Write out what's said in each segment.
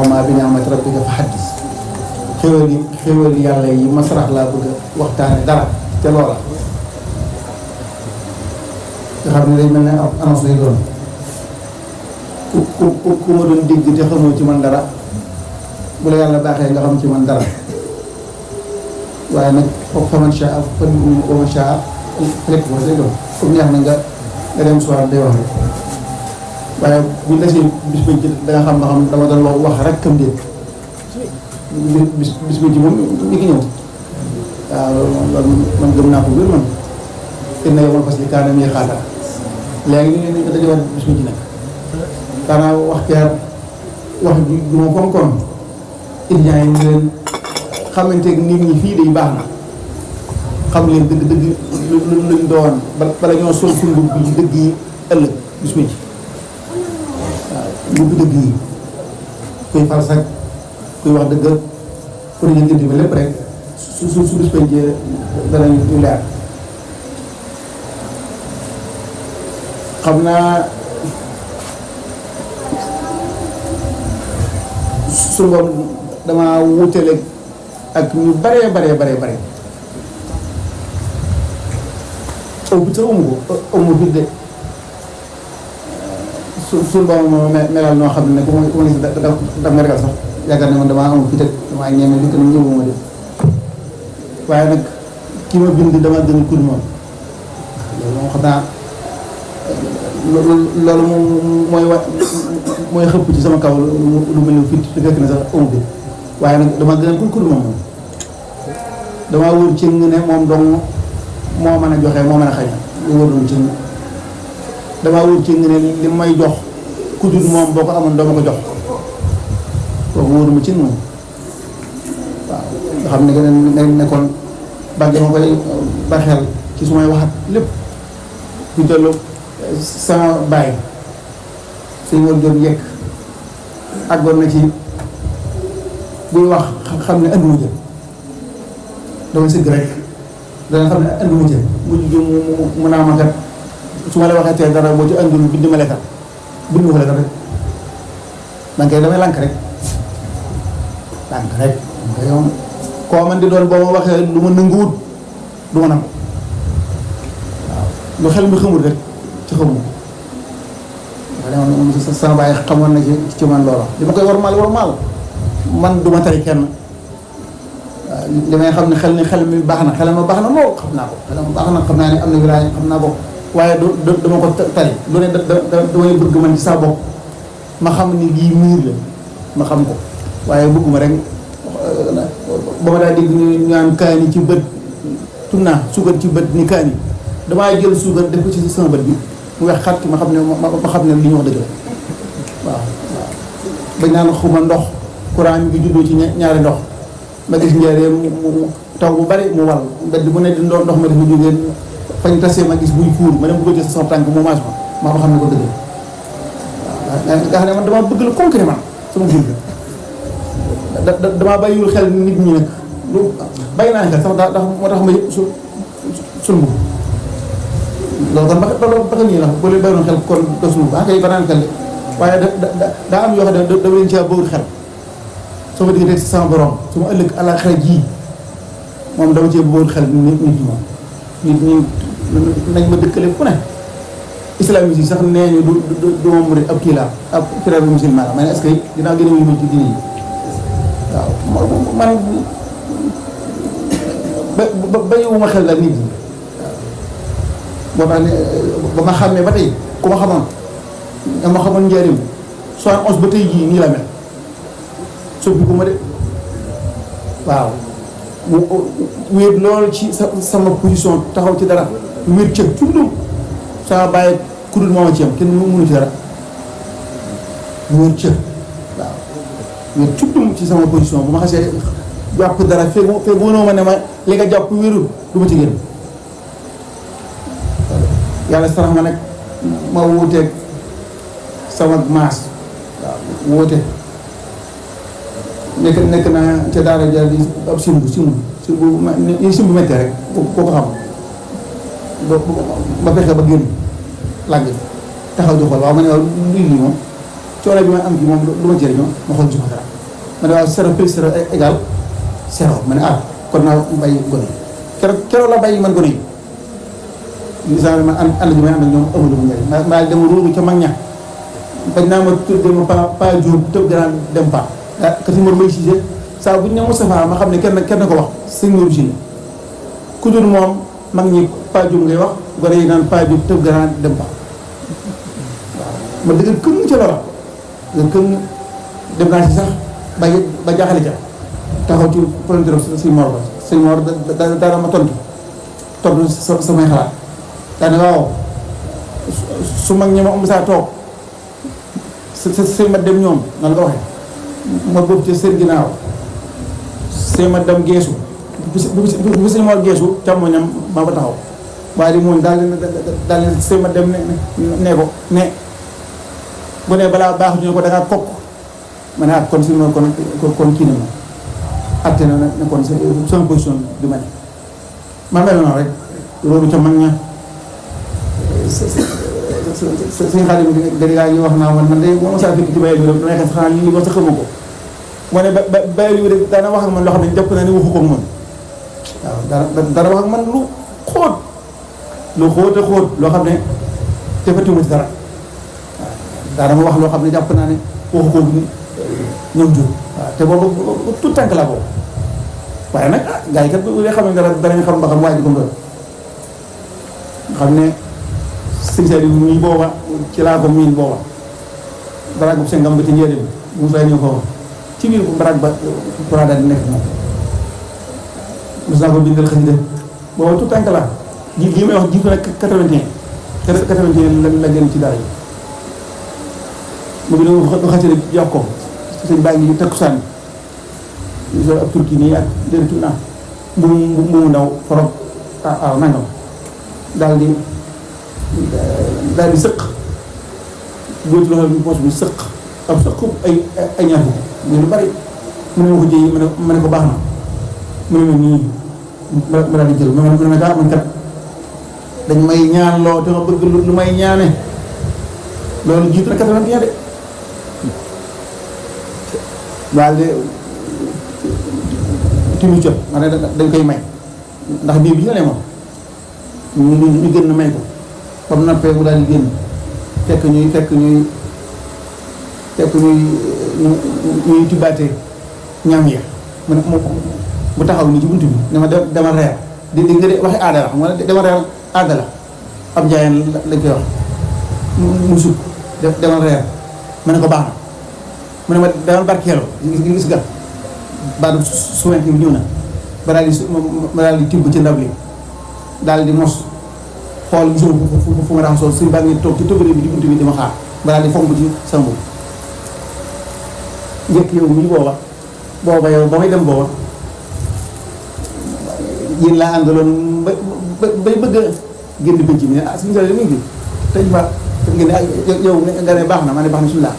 maa bi ni'mati rabbika fa haddis xéwal yi yàlla yi masarax laa bëgg a waxtaane dara te loola nga xam ne day mel ne annonce lay doon ku ma doon dégg te xamoo ci man dara bu la yàlla baaxee nga xam ci man dara waaye nag fa man shaa falyu'min wa man shaa falyakfur day doon comme neex na nga dem soir day wax rek waaye buñ la see bis ba ci da nga xam dama doon wax rek kam déet bis ba ci moom mi ngi ñëw waaw loolu man gëm naa ko wér man inna yawmal fasli kaana miiqaata léegi ñu ngi dañu war bis ba ci nag daanaa wax keer wax du ma fonkoon étudiants yi ñu leen xamante nit ñi fii day baax na xam leen dëgg luñ doon bala ñoo sol suñ mbubb yi dëgg yi ëllëg bis ba ci waaw mbubb dëgg yi kuy falsak kuy wax dëgg pour ñu ngënti bi lépp rek su bis ba ci danañ ñu leer xam naa su ngoon dama wutale ak ñu bare aw bi sax amu fi de su boobu melal noo xam ne ku ma gis da ma regal sax yaakaar ne man damaa amul fi teg damaa ñeme li ko nag ñëwuma de waaye nag ki ma bind dama gën a kudd moom loolu moom xam naa loolu moom mooy xëpp ci sama kaw lu mel ni fit te fekk na sax amu bi waaye nag dama gën a kudd moom damaa wóor ci ne moom dong moo mën a joxe moo mën a xañ lu wóor ci damaa wóor ci ne li may jox ku dul moom boo ko amoon doo ma ko jox kooku wóoruma ci moom waaw nga xam ne gën nekkoon bàgge ma koy baxeel ci su may waxat lépp ñu tollu sama baay suñu war jot yekk àggoon na ci buy wax xam ne andiwu jëm dama sëgg rek dana xam ne andiwu jëm mujj gi mu naa ma kat su ma la waxee tey dara boo ci andul bind ma lekkal bind ma ko lekkal rek man kay damay lànk rek yow koo man di doon boo ma waxee lu ma nanguwut du ma nangu waaw lu xel mi xamul rek ci xamul moom sama baay xamoon na ci man loola li ma koy war man du ma tari kenn waaw li may xam ne xel mi baax na xel ma baax na lool xam naa ko xel ma baax na xam naa ne am na wilaaya xam naa ko waaye dama ko tari lu ne damay bëgg man ci saa bopp ma xam ni lii miir la ma xam ko waaye bëgguma rek ba ma daa dégg ñu naan kaani ci bët tum naa suukar ci bët ni kaani damaa jël suukar def ko ci sama bët bi mu weex xat ma xam ne li ñu wax dëgg la waaw bañ naan xuma ndox courant mi ngi juddoo ci ñaari ndox ma gis njëriñ mu taw bu bari mu wal mbedd bu ne di ndox ma def mu jógee fañ tasee ma gis buy fuur ma dem bëgg a sama tànk mu maas ma xam ne ko dëgg waaw nga xam ne man dama bëgg la concrètement sama gurg damaa bàyyiwul xel nit ñi nag lu bàyyi naa xel sax ndax moo tax ma yëpp sulmbu loolu kon ba nii la boo leen bàyyiwoon xel kon doo sulmbu kay banaan xel waaye daa am yoo xam ne dama leen caa bëgg xel sama diggante sama borom su ma ëllëg àllaaxira ji moom dama cee bëgg xel nit ñi moom nit nañ ma dëkkale fu ne islamisme sax nee ñu du ma murid ab kii laa ab frère musulman la ma ne est-ce que dinaa gën a wéy ci diine yi waaw man bàyyiwuma xel la nit ñi waaw boo tax ne ba ma xàmmee ba tey ku ma xamoon nga ma xamoon njëriñ 71 ba tey jii nii la mel soppi ku ma de waaw wéet lool ci sama position taxaw ci dara wéet cëg tuddum sama bàyyi kudul mooma ci am kenn mënu ci dara wéet cëg waaw wéet tuddum ci sama position bu ma xasee jàpp dara fekk mënoo ma ne ma li nga jàpp wérul du ma ci génn yàlla sarax ma nag ma wuuteeg sama maas waaw wuute nekk naa ca daara ja di ab simbu ni simbu méttee rek koo ko xam ba fexe ba génn làgg taxaw di xool waaw ma ne waaw lii moom coono bi ma am gi moom lu ma jëriñoo ma xool ci ma dara ma ne waaw 0 plus 0 égal 0 ma ne kon naa bàyyi gone yi keroog la bàyyi man gone yi li sax man ànd bi may ànd ak ñoom amul mu njëriñ maa dem ruubu ca mag ña bañ naa ma tuddee ma pa Diop tëb gannaaw dem pa ka si mor may Cissé saa bu ñu ne Moustapha ma xam ne kenn ko wax sëñ Mourou Cissé ku dul moom mag ñi pa Diop ngay wax gone yi naan pa Diop tëb gannaaw dem pa ma dëgg këng ca loola dëgg këng dem naa si sax ba jaaxale ca taxaw ci frontière sëñ Mor ba sëñ Mor dara ma tontu samay xalaat daane waaw su mag ñi ma am saa toog sëñ ma dem ñoom nan la ko waxee ma boobu ci seen ginnaaw sëñ ma dem geesu bu sëñ Mor geesu càmmoñam maa fa taxaw waaye di moom daal leen sëñ ma dem ne ko ne bu ne balaa baax ñu ne ko da ngaa kokk ma ne kon si ma kon kii ne ma atte na ne kon sama position bi ma ne ma mel noonu rek loolu ca mag ña suñu xaalis bi gars yi wax naa man de boo ma saa fekk ci bayal bi rek damay xam xanaa li wax sa xamu ko ma ne bayal bi rek daana wax ak man loo xam ne jàpp naa ne waxu ko man waaw dara wax ak man lu xóot a xóot loo xam ne defatiwuma ci dara waaw daana ma wax loo xam ne jàpp naa ne waxu ko ñoom jur waaw te boobu tout tànk laa boobu waaye nag gars yi kat bu dee xam ne danañ xam ba xam waa ji ko doon xam ne sëñ Saliou mii booba ci laa ko miin booba baraag bu sengam ba ci njëriñ Moussa ñëw ko ci biir baraag ba Fra daal di nekk moom mos naa ko bindal xasida booba tout tànk la ji may wax jiitu nag 81 la gën ci dara yi mu bind ma xasida jox ko sëñ baa ngi takkusaan so ab turki nii ak dér tun mbumu ndaw forog waaw nangam daal di sëq bootu loxo bi poos bi sëq ab sëq ay ñaar fukk mais lu bari mu ne ma ko jëyi ma ne ko baax na mu ne ma nii ma daal di jël ma ne kaa man kat dañ may ñaan loo te ma bëgg lu may ñaane loolu jiitu na 81 de daal de timu jot ma ne dañ koy may ndax bii bi ñu ne moom ñu gën na may ko comme nappee mu daal di génn fekk ñuy tibbaatee ñam ya mu taxaw ni ci buntu bi ne ma dama reer di nga de waxi aada la xam nga dama reer aada la ab njaayeen lañ koy wax mu sukk dama reer ma ne ko baax na mu ne ma dama barkeelu gis nga baadu suwent bi ñëw na ba daal di tibb ci ndab li daal di mos xool gisuma fu ma raxasoo suñu baa ngi toog ci tëbëre bi ci buntu bi dama xaar ba daal di fomb ci sama bopp njëkk yow mii booba yow ba may dem booba yéen laa àndaloon bay bëgg a génn penc mi ne suñu sole mu ngi fi te ñu fa ngeen yow nga ne baax na ma ne baax na suñu laa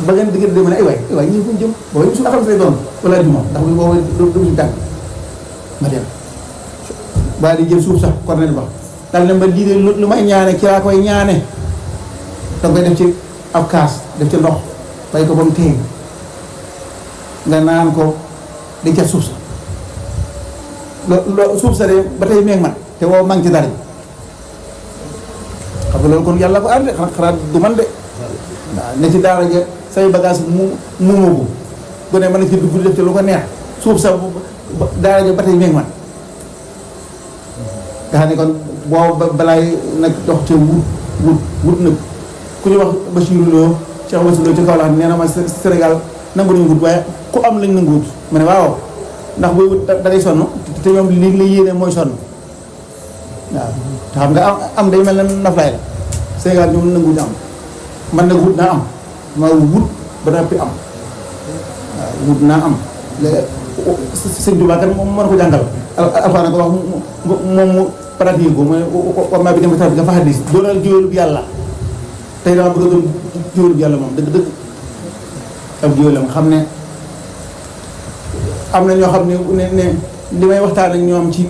ba ngeen di gën a ne ay waay ñii fu ñu jëm booba suñu xam say doon wala du moom ndax bu booba du ñu tànk ma dem ba di jël suuf sax kornet ba dal ne ma lii de lu may ñaane ci laa koy ñaane danga koy def ci ab kaas def ci ndox bay ko ba mu téye nga naan ko di ca suuf sa loo suuf sa de ba tey meeg man te woo mang ci dara xam nga loolu kon yàlla ko arde xanaa du man de waaw ne ci daara ja say bagage muumu ko ne mën na ci dugg def ci lu ko neex suuf sa daara ja ba tey meeg man nga xam ne kon boo balaay nag dox ca wut nag ku ñu wax Bachirou Lo Cheikh Bachirou Lo ci kaw la nee na ma Sénégal nangu nañu wut waaye ku am lañ nangu wut ma ne waaw ndax booy wut da ngay sonn te ñoom li la yéene mooy sonn waaw te xam nga am day mel ne naflaay la Sénégal ñoom nangu ñu am man nag wut naa am ma wut ba noppi am waaw wut naa am sëñ Tuubaa kat moom mën ko jàngal alxuraan ko wax moom mu pratique ko mooy war maa bi dem bi nga fa xadis doonal jiwélub yàlla tey dama bëgg a doon jiwélub yàlla moom dëgg ab jiwélam xam ne am na ñoo xam ne li may waxtaan ak ñoom ci